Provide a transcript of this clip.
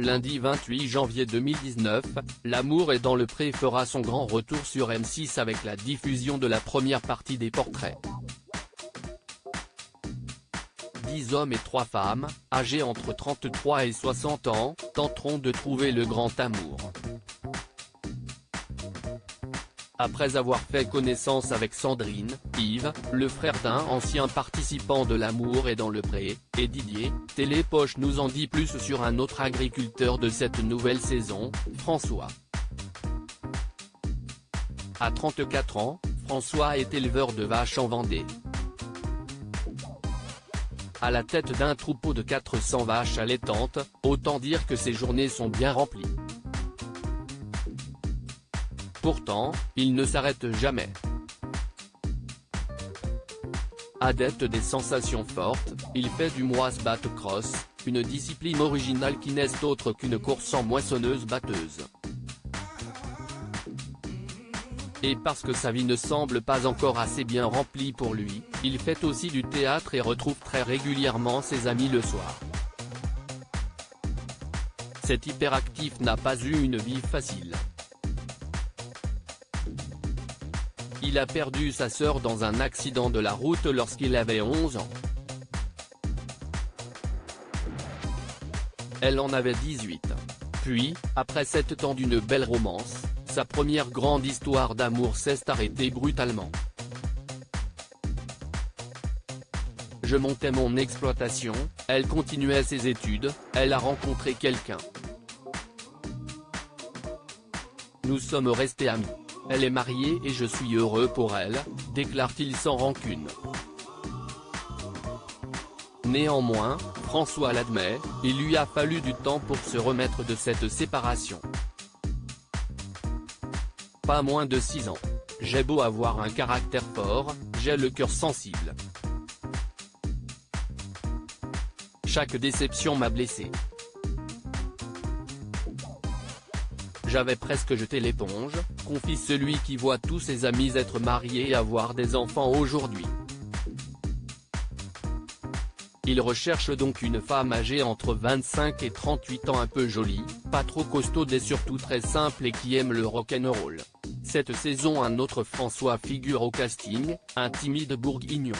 Lundi 28 janvier 2019, L'amour est dans le pré fera son grand retour sur M6 avec la diffusion de la première partie des portraits. 10 hommes et 3 femmes, âgés entre 33 et 60 ans, tenteront de trouver le grand amour. Après avoir fait connaissance avec Sandrine, Yves, le frère d'un ancien participant de L'amour est dans le pré, et Didier, Télépoche nous en dit plus sur un autre agriculteur de cette nouvelle saison, François. À 34 ans, François est éleveur de vaches en Vendée. À la tête d'un troupeau de 400 vaches allaitantes, autant dire que ses journées sont bien remplies. Pourtant, il ne s'arrête jamais. Adepte des sensations fortes, il fait du moisse-batte-cross, une discipline originale qui n'est autre qu'une course en moissonneuse-batteuse. Et parce que sa vie ne semble pas encore assez bien remplie pour lui, il fait aussi du théâtre et retrouve très régulièrement ses amis le soir. Cet hyperactif n'a pas eu une vie facile. Il a perdu sa sœur dans un accident de la route lorsqu'il avait 11 ans. Elle en avait 18. Puis, après 7 ans d'une belle romance, sa première grande histoire d'amour s'est arrêtée brutalement. Je montais mon exploitation, elle continuait ses études, elle a rencontré quelqu'un. Nous sommes restés amis. Elle est mariée et je suis heureux pour elle, déclare-t-il sans rancune. Néanmoins, François l'admet, il lui a fallu du temps pour se remettre de cette séparation. Pas moins de 6 ans. J'ai beau avoir un caractère fort, j'ai le cœur sensible. Chaque déception m'a blessé. J'avais presque jeté l'éponge, confie celui qui voit tous ses amis être mariés et avoir des enfants aujourd'hui. Il recherche donc une femme âgée entre 25 et 38 ans un peu jolie, pas trop costaude et surtout très simple et qui aime le rock'n'roll. Cette saison un autre François figure au casting, un timide bourguignon.